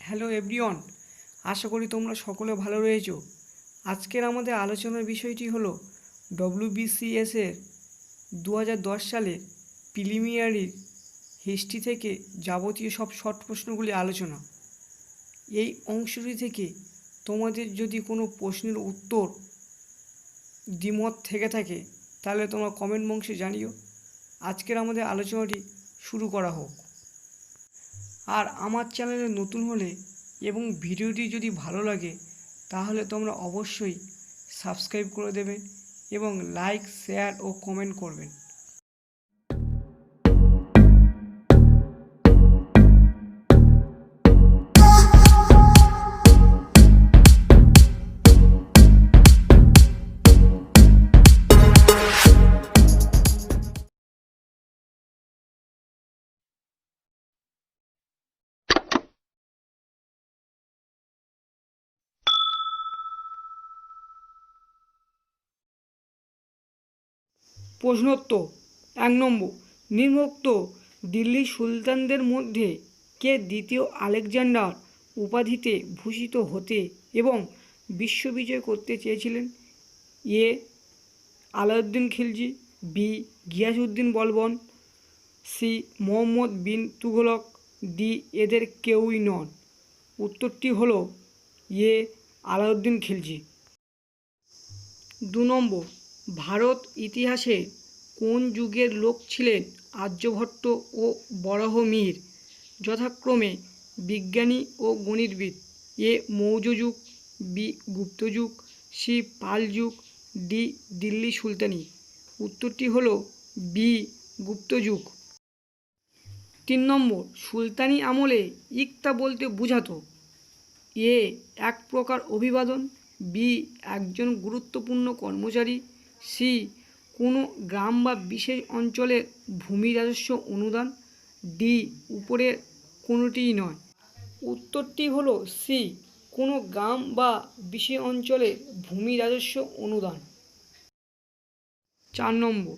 Hello everyone, আশা করি তোমরা সকলে ভালো রয়েছো। আজকের আমাদের আলোচনার বিষয়টি হলো ডব্লিউবিসিএসের 2010 সালের প্রিলিমিনারি হিস্ট্রি থেকে যাবতীয় সব শর্ট প্রশ্নগুলি আলোচনা। এই অংশটি থেকে তোমাদের যদি কোনো প্রশ্নের উত্তর দ্বিমত থেকে থাকে তাহলে তোমরা কমেন্ট বক্সে জানিও। আজকের আমাদের আলোচনাটি শুরু করা হোক। আর আমার চ্যানেলে নতুন হলে এবং ভিডিওটি যদি ভালো লাগে তাহলে তোমরা অবশ্যই সাবস্ক্রাইব করে দেবে এবং লাইক, শেয়ার ও কমেন্ট করবেন। প্রশ্নোত্তর 1 নম্বর, নিম্নোক্ত দিল্লি সুলতানদের মধ্যে কে দ্বিতীয় আলেকজান্ডার উপাধিতে ভূষিত হতে এবং বিশ্ববিজয় করতে চেয়েছিলেন? এ Alauddin Khilji, B Giasuddin Balban, C Mohammad bin Tughlaq, D এদের কেউই নন। উত্তরটি হলো এ আলাউদ্দিন খিলজি। 2 নম্বর, ভারত ইতিহাসে কোন যুগের লোক ছিলেন আর্যভট্ট ও বরাহমিহির, যথাক্রমে বিজ্ঞানী ও গণিতবিদ? এ মৌর্য যুগ, বি গুপ্ত যুগ, সি পাল যুগ, ডি দিল্লি সুলতানি। উত্তরটি হলো বি গুপ্ত যুগ। 3 নম্বর, সুলতানি আমলে ইকতা বলতে বোঝাতো? এ এক প্রকার অভিবাদন, বি একজন গুরুত্বপূর্ণ কর্মচারী, সি কোনো গ্রাম বা বিশেষ অঞ্চলের ভূমি রাজস্ব অনুদান, ডি উপরের কোনোটিই নয়। উত্তরটি হলো সি কোনো গ্রাম বা বিশেষ অঞ্চলের ভূমি রাজস্ব অনুদান। 4 নম্বর,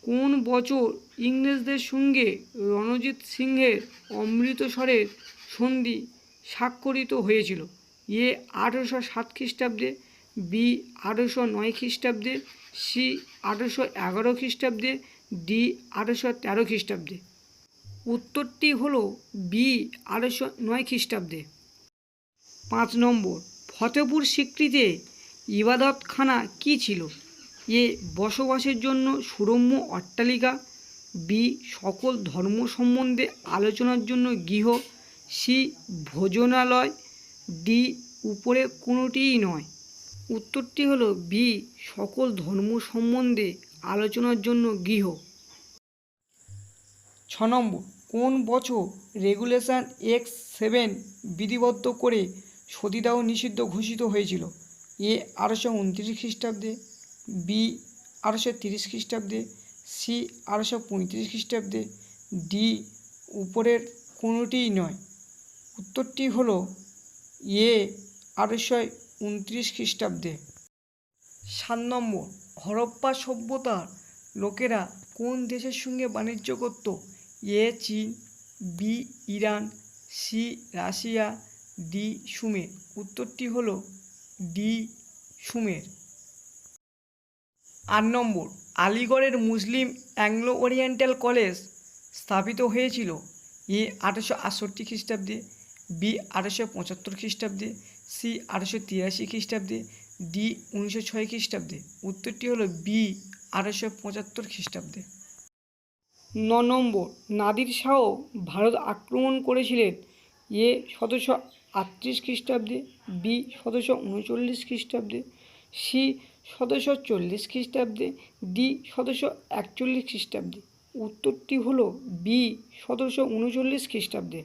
কোন বছর ইংরেজদের সঙ্গে রণজিৎ সিংহের অমৃতসরের সন্ধি স্বাক্ষরিত হয়েছিল? এ 1807 খ্রিস্টাব্দে, বি 1809 খ্রিস্টাব্দে, সি 1811 খ্রিস্টাব্দে, ডি 1813 খ্রিস্টাব্দে। উত্তরটি হলো বি 1809 খ্রিস্টাব্দে। 5 নম্বর, ফতেপুর সিক্রিতে ইবাদতখানা কী ছিল? এ বসবাসের জন্য সুরম্য অট্টালিকা, বি সকল ধর্ম সম্বন্ধে আলোচনার জন্য গৃহ, সি ভোজনালয়, ডি উপরে কোনোটিই নয়। উত্তরটি হলো বি সকল ধর্ম সম্বন্ধে আলোচনার জন্য গৃহ। 6 নম্বর, কোন বছর রেগুলেশন X7 বিধিবদ্ধ করে সতীদাহ নিষিদ্ধ ঘোষিত হয়েছিল? এ 1829 খ্রিস্টাব্দে, বি 1830 খ্রিস্টাব্দে, সি 1835 খ্রিস্টাব্দে, ডি উপরের কোনোটিই নয়। উত্তরটি হলো এ 1829 খ্রিস্টাব্দে। 7 নম্বর, হরপ্পা সভ্যতার লোকেরা কোন দেশের সঙ্গে বাণিজ্য করত? এ চীন, বি ইরান, সি রাশিয়া, ডি সুমের। উত্তরটি হলো ডি সুমের। 8 নম্বর, আলিগড়ের মুসলিম অ্যাংলো ওরিয়েন্টাল কলেজ স্থাপিত হয়েছিল? এ 1868 খ্রিস্টাব্দে, বি 1875 খ্রিস্টাব্দে, সি 1883 খ্রিস্টাব্দে, ডি 1906 খ্রিস্টাব্দে। উত্তরটি হলো বি 1875 খ্রিস্টাব্দে। 9 নম্বর, নাদির শাহ ভারত আক্রমণ করেছিলেন? এ 1738 খ্রিস্টাব্দে, বি 1739 খ্রিস্টাব্দে, সি 1740 খ্রিস্টাব্দে, ডি 1741 খ্রিস্টাব্দে। উত্তরটি হলো বি 1739 খ্রিস্টাব্দে।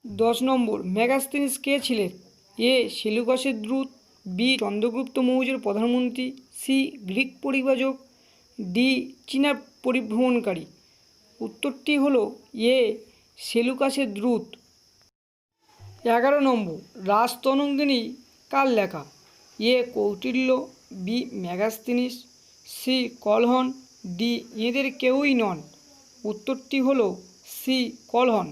10 নম্বর, মেগাস্তিনিস কে ছিলেন? এ সেলুকাসের দূত, বি চন্দ্রগুপ্ত মৌর্যের প্রধানমন্ত্রী, সি গ্রিক পরিব্রাজক, ডি চীনা পরিভ্রমণকারী। উত্তরটি হলো এ সেলুকাসের দূত। 11 নম্বর, রাজতরঙ্গিনী কার লেখা? A Kautilya, B Megasthenes, C Kalhana, D এদের কেউই নন। উত্তরটি হলো সি কলহন।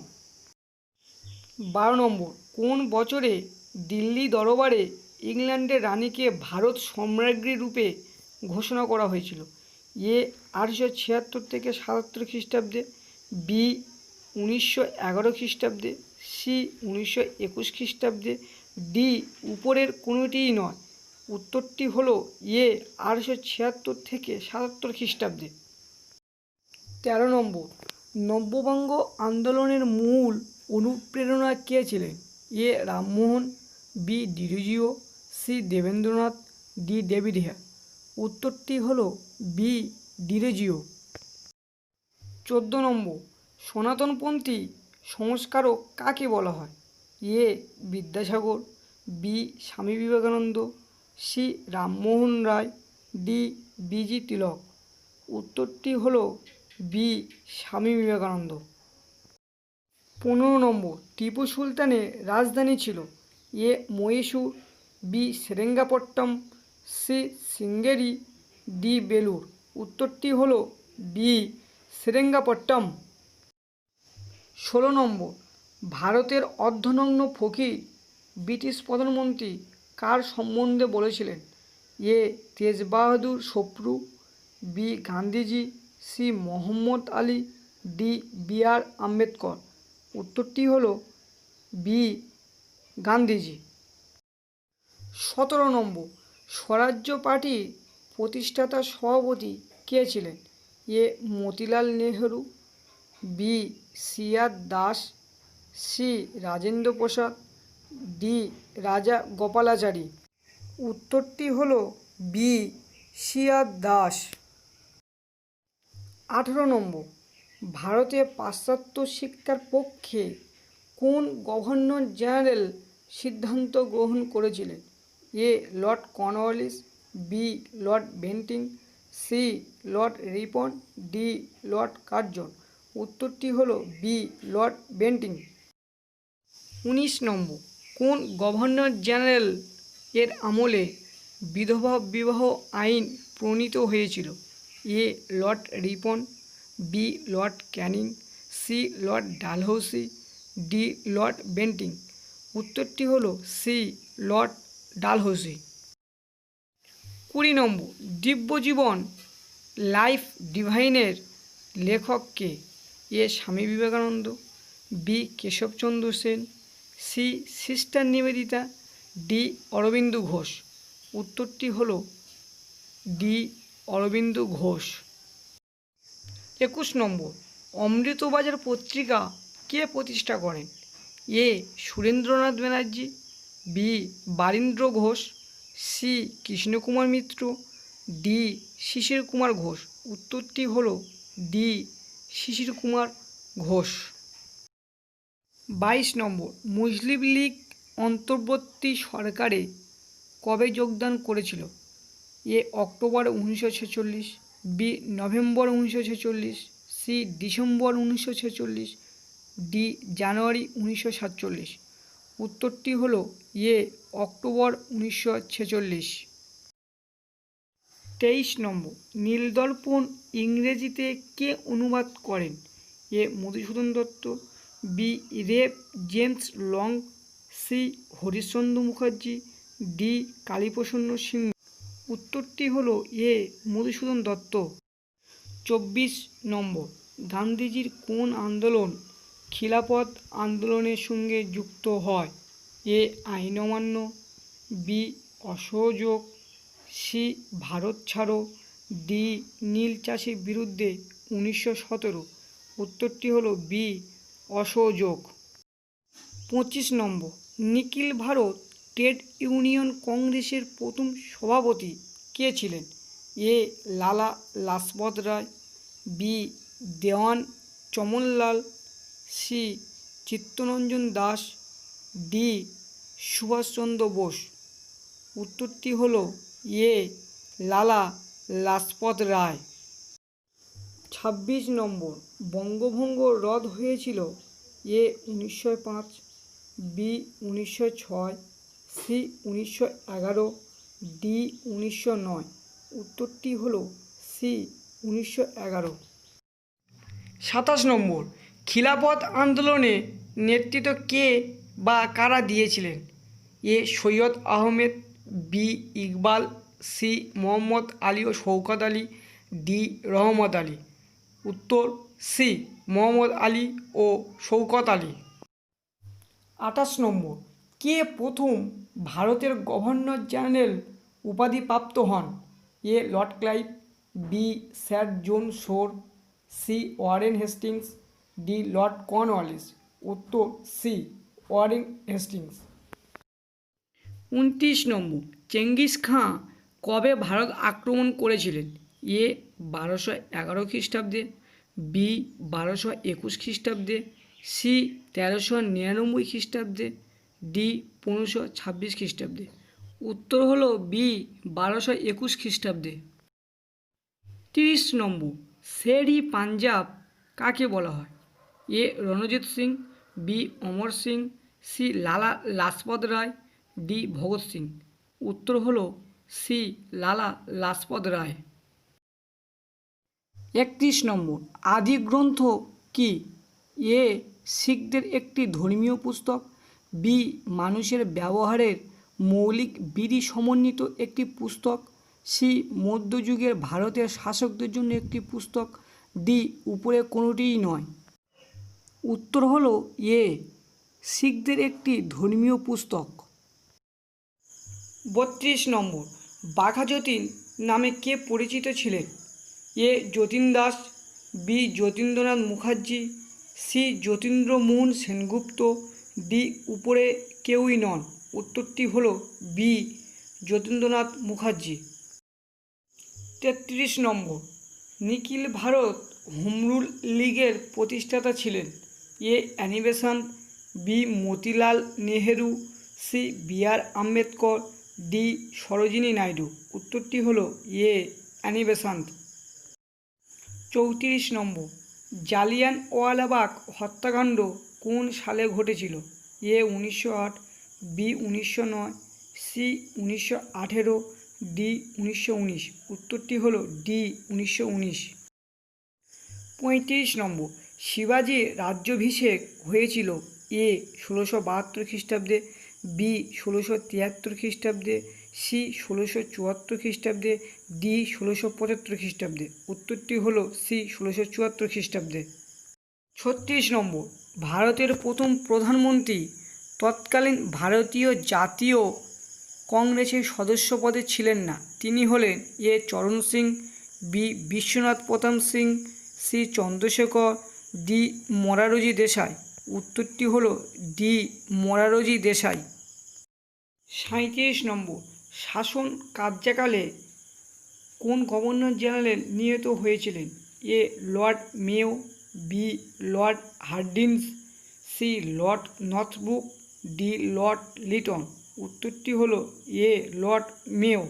12 নম্বর, কোন বছরে দিল্লি দরবারে ইংল্যান্ডের রানীকে ভারত সম্রাজ্ঞী রূপে ঘোষণা করা হয়েছিল? এ 1876 থেকে 77 খ্রিস্টাব্দে, বি 1911 খ্রিস্টাব্দে, সি 1921 খ্রিস্টাব্দে, ডি উপরের কোনোটিই নয়। উত্তরটি হলো এ 1876 থেকে 77 খ্রিস্টাব্দে। 13 নম্বর, নব্যবঙ্গ আন্দোলনের মূল অনুপ্রেরণা কে ছিলেন? A Rammohan, B Derozio, C Debendranath, D David Hare. উত্তরটি হলো বি ডিরোজিও। 14 নম্বর, সনাতনপন্থী সংস্কারক কাকে বলা হয়? এ Vidyasagar, B Swami Vivekananda, C Rammohan Roy, D busy তিলক। উত্তরটি হলো বি স্বামী বিবেকানন্দ। 15 নম্বর, টিপু সুলতানের রাজধানী ছিল? A Mysore, B Seringapatam, C Sringeri, D Belur. উত্তরটি হলো বি সেরেঙ্গাপট্টম। 16 নম্বর, ভারতের অর্ধনগ্ন ফকির ব্রিটিশ প্রধানমন্ত্রী কার সম্বন্ধে বলেছিলেন? A Tej Bahadur Sapru, B Gandhiji, C Mohammad Ali, D B R Ambedkar. উত্তরটি হলো বি গান্ধীজি। 17 নম্বর, স্বরাজ্য পার্টির প্রতিষ্ঠাতা সভাপতি কে ছিলেন? এ মতিলাল নেহেরু, বি সি আর দাস, সি রাজেন্দ্র প্রসাদ, ডি রাজা গোপালাচারী। উত্তরটি হলো বি সি আর দাস। 18 নম্বর, ভারতে পাশ্চাত্য শিক্ষার পক্ষে কোন গভর্নর জেনারেল সিদ্ধান্ত গ্রহণ করেছিলেন? A Lord Cornwallis, B Lord Bentinck, C Lord Ripon, D Lord Curzon. উত্তরটি হলো বি লর্ড বেন্টিং। 19 নম্বর, কোন গভর্নর জেনারেল এর আমলে বিধবা বিবাহ আইন প্রণীত হয়েছিল? A Lord Ripon, B Lord Canning, C Lord Dalhousie, D Lord Bentinck. উত্তরটি হলো C Lord Dalhousie. 20 number, Dibya Jiban life ডিভাইনের লেখক কে? A Swami Vivekananda, B Keshab Chandra Sen, C sister Nivedita, D Aurobindo Ghosh. উত্তরটি হলো ডি অরবিন্দ ঘোষ। 21 নম্বর, অমৃতবাজার পত্রিকা কে প্রতিষ্ঠা করেন? A Surendranath Banerjee, B Barindra Ghosh, C Krishna Kumar Mitra, D Sisir Kumar Ghosh. উত্তরটি হলো ডি শিশির কুমার ঘোষ। 22 নম্বর, মুসলিম লীগ অন্তর্বর্তী সরকারে কবে যোগদান করেছিল? A October 1946, B November 1946, C December 1946, D January 1947। উত্তরটি হলো এ অক্টোবর 1946। 23 নম্বর, নীলদর্পণ ইংরেজিতে কে অনুবাদ করেন? A Madhusudan Dutta, B Rev James Long, C Harishchandra Mukherjee, D Kaliprasanna Singha. উত্তরটি হলো এ মধুসূদন দত্ত। 24 নম্বর, গান্ধীজির কোন আন্দোলন খিলাফত আন্দোলনের সঙ্গে যুক্ত হয়? এ আইন অমান্য, বি অসহযোগ, সি ভারত ছাড়ো, ডি নীল চাষের বিরুদ্ধে 1917। উত্তরটি হলো বি অসহযোগ। 25 নম্বর, নিখিল ভারত ট্রেড ইউনিয়ন কংগ্রেসের প্রথম সভাপতি কে ছিলেন? এ লালা লাজপত রায়, বি দেওয়ান চমনলাল, সি চিত্তরঞ্জন দাস, ডি সুভাষচন্দ্র বোস। উত্তরটি হলো এ লালা লাজপত রায়। 26 নম্বর, বঙ্গভঙ্গ রদ হয়েছিল? এ 1905, বি 1906, সি 1911, ডি 1909। উত্তরটি হলো সি 1911। 27 নম্বর, খিলাফত আন্দোলনে নেতৃত্ব কে বা কারা দিয়েছিলেন? A Syed Ahmed, B Iqbal, C Mohammad Ali ও শওকত আলী, ডি রহমত আলী। উত্তর সি মোহাম্মদ আলী ও শওকত আলী। 28 নম্বর, কে প্রথম ভারতের গভর্নর জেনারেল উপাধিপ্রাপ্ত হন? A lord Clive, B sir John Shore, C Warren Hastings, D lord Cornwallis. উত্তর সি ওয়ারেন হেস্টিংস। 29 নম্বর, চেঙ্গিস খাঁ কবে ভারত আক্রমণ করেছিলেন? এ 1211 খ্রিস্টাব্দে, বি 1221 খ্রিস্টাব্দে, সি 1399 খ্রিস্টাব্দে, ডি 1526 খ্রিস্টাব্দে। উত্তর হলো বি 1221 খ্রিস্টাব্দে। 30 নম্বর, শের-ই পাঞ্জাব কাকে বলা হয়? এ Ranjit Singh, B Amar Singh, C Lala Lajpat Rai, D Bhagat Singh. উত্তর হলো সি লালা লাজপত রায়। 31 নম্বর, আদি গ্রন্থ কি? এ শিখদের একটি ধর্মীয় পুস্তক, বি মানুষের ব্যবহারের মৌলিক বিধি সমন্বিত একটি পুস্তক, সি মধ্যযুগের ভারতের শাসকদের জন্য একটি পুস্তক, ডি উপরে কোনোটিই নয়। উত্তর হলো এ শিখদের একটি ধর্মীয় পুস্তক। 32 নম্বর, বাঘা যতীন নামে কে পরিচিত ছিলেন? A Jatin Das, B Jatindranath Mukherjee, C Jatindramohan Sengupta, D উপরে কেউই নন। উত্তরটি হলো বি যতীন্দ্রনাথ মুখার্জি। 33 নম্বর, নিখিল ভারত হোম রুল লীগের প্রতিষ্ঠাতা ছিলেন? A Annie Besant, B Motilal Nehru, C B R Ambedkar, D Sarojini Naidu. উত্তরটি হলো A Annie Besant. 34 number, Jallianwala Bagh হত্যাকাণ্ড কোন সালে ঘটেছিল? A 1908, B 1909, C 1918, D 1919। উত্তরটি হলো ডি 1919। 35 নম্বর, শিবাজির রাজ্যাভিষেক হয়েছিল? এ 1672 খ্রিস্টাব্দে, বি 1673 খ্রিস্টাব্দে, সি 1674 খ্রিস্টাব্দে, ডি 1675 খ্রিস্টাব্দে। উত্তরটি হলো সি 1674 খ্রিস্টাব্দে। 36 নম্বর, ভারতের প্রথম প্রধানমন্ত্রী তৎকালীন ভারতীয় জাতীয় কংগ্রেসের সদস্য পদে ছিলেন না, তিনি হলেন এ চরণ Singh, B Biswanath Pratap Singh, C Chandrashekhar, D Morarji Desai. উত্তরটি হলো ডি মোরারজি দেশাই। 37 নম্বর, শাসন কার্যকালে কোন গভর্নর জেনারেল নিযুক্ত হয়েছিলেন? A Lord Mayo, B Lord Hardinge, C Lord Northbrook, D Lord Lytton. উত্তরটি হলো A Lord Mayo.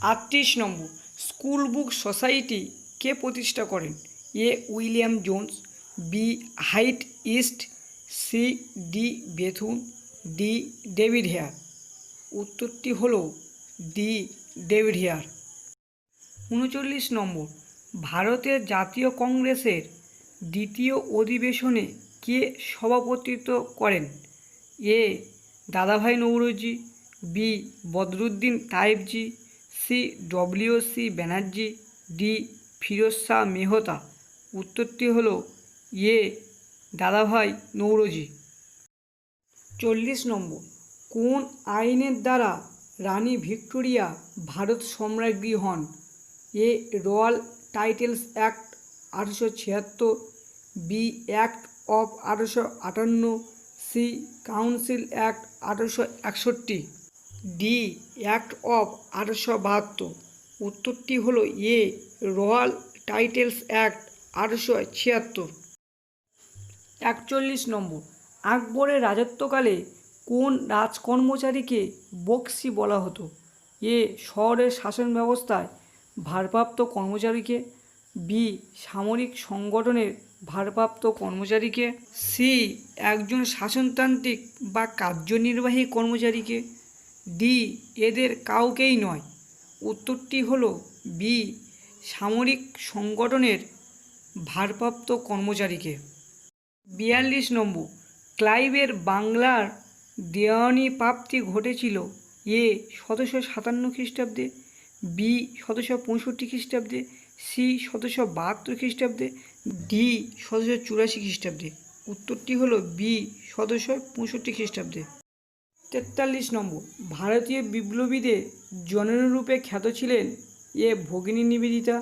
38 number, school book society কে প্রতিষ্ঠা করেন? A William Jones, B Hyde East, C D Bethune, D David Hare. উত্তরটি হলো D David hair. 39 নম্বর, ভারতের জাতীয় কংগ্রেসের দ্বিতীয় অধিবেশনে কে সভাপতিত্ব করেন? A Dadabhai Naoroji, B Badruddin Tyabji, C W C. Banerjee, D Pheroze Shah Mehta. উত্তরটি হলো এ দাদাভাই নৌরোজি। 40 নম্বর, কোন আইনের দ্বারা রানী ভিক্টোরিয়া ভারত সম্রাজ্ঞী হন? A royal titles act 1876, B act of 1858, C council act 1861, D act of 1872। উত্তরটি হলো A royal titles act 1876। 41 number, আকবরের রাজত্বকালে কোন রাজকর্মচারীকে বক্সি বলা হতো? এ শহরের শাসন ব্যবস্থায় ভারপ্রাপ্ত কর্মচারীকে, বি সামরিক সংগঠনের ভারপ্রাপ্ত কর্মচারীকে, সি একজন শাসনতান্ত্রিক বা কার্যনির্বাহী কর্মচারীকে, ডি এদের কাউকেই নয়। উত্তরটি হলো বি সামরিক সংগঠনের ভারপ্রাপ্ত কর্মচারীকে। 42 ক্লাইভের বাংলার দেওয়ানি প্রাপ্তি ঘটেছিল এ 1757 খ্রিস্টাব্দে, বি 1765 খ্রিস্টাব্দে, সি 1772 খ্রিস্টাব্দে, ডি 1784 খ্রিস্টাব্দে। উত্তরটি হলো বি 1765 খ্রিস্টাব্দে। 43 ভারতীয় বিপ্লবীদের জননীরূপে খ্যাত ছিলেন এ ভগিনী Nivedita,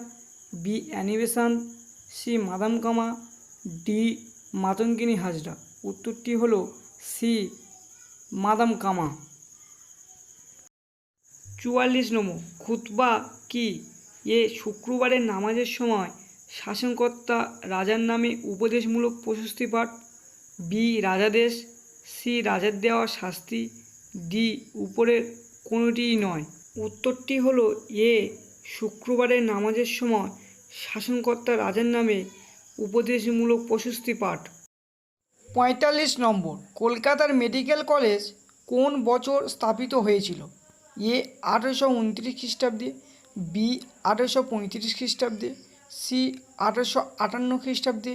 B Annie Besant, C madame Cama, D Matangini Hazra. উত্তরটি হলো সি মাদাম কামা। 44 খুতবা কি? এ শুক্রবারের নামাজের সময় শাসনকর্তা রাজার নামে উপদেশমূলক প্রশস্তি পাঠ, বি রাজাদেশ, সি রাজার দেওয়া শাস্তি, ডি উপরের কোনোটিই নয়। উত্তরটি হলো এ শুক্রবারের নামাজের সময় শাসনকর্তা রাজার নামে উপদেশমূলক প্রশস্তি পাঠ। 45 কলকাতার মেডিকেল কলেজ কোন বছর স্থাপিত হয়েছিল? এ 1829 খ্রিস্টাব্দে, বি 1835 খ্রিস্টাব্দে, সি 1858 খ্রিস্টাব্দে,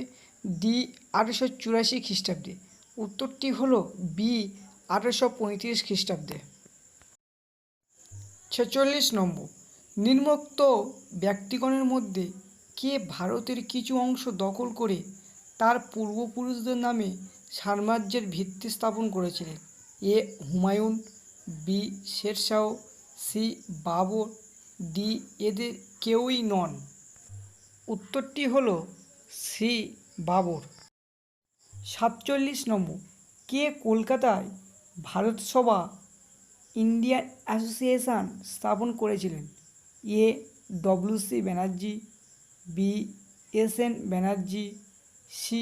ডি 1884 খ্রিস্টাব্দে। উত্তরটি হলো বি 1835 খ্রিস্টাব্দে। 46 নিম্নোক্ত ব্যক্তিগণের মধ্যে কে ভারতের কিছু অংশ দখল করে তার পূর্বপুরুষদের নামে সাম্রাজ্যের ভিত্তি স্থাপন করেছিলেন? A Humayun, B Sher Shah, C Babur, D এদের কেউই নন। উত্তরটি হলো সি বাবর। 47 কে কলকাতায় ভারত সভা ইন্ডিয়ান অ্যাসোসিয়েশন স্থাপন করেছিলেন? A W C. Banerjee, B S N. Banerjee, C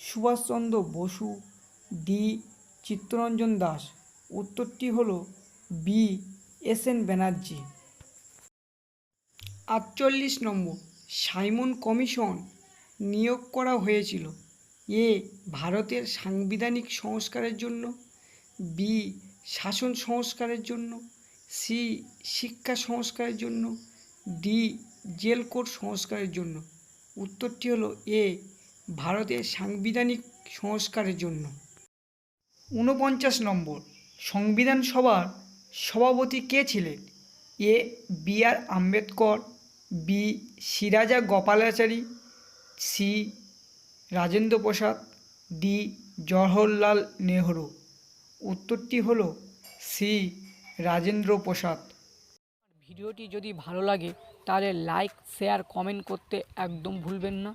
Subhash Chandra Bose, D Chittaranjan Das. উত্তরটি হলো B S N. Banerjee. 48 Simon commission নিয়োগ করা হয়েছিল? এ ভারতের সাংবিধানিক সংস্কারের জন্য, বি শাসন সংস্কারের জন্য, সি শিক্ষা সংস্কারের জন্য, ডি জেল কোড সংস্কারের জন্য। উত্তরটি হলো এ ভারতের সাংবিধানিক সংস্কারের জন্য। 49 সংবিধান সভার সভাপতি কে ছিলেন? A B R Ambedkar, B C রাজা গোপালাচারী, সি রাজেন্দ্র প্রসাদ, ডি জওহরলাল নেহরু। উত্তরটি হলো সি রাজেন্দ্র প্রসাদ। ভিডিওটি যদি ভালো লাগে তাহলে লাইক, শেয়ার, কমেন্ট করতে একদম ভুলবেন না।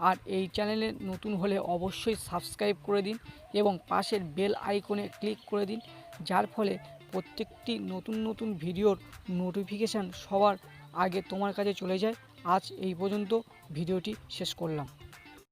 আর এই চ্যানেলে নতুন হলে অবশ্যই সাবস্ক্রাইব করে দিন এবং পাশের বেল আইকনে ক্লিক করে দিন, যার ফলে প্রত্যেকটি নতুন ভিডিওর নোটিফিকেশান সবার আগে তোমার কাছে চলে যায়। আজ এই পর্যন্ত ভিডিওটি শেষ করলাম।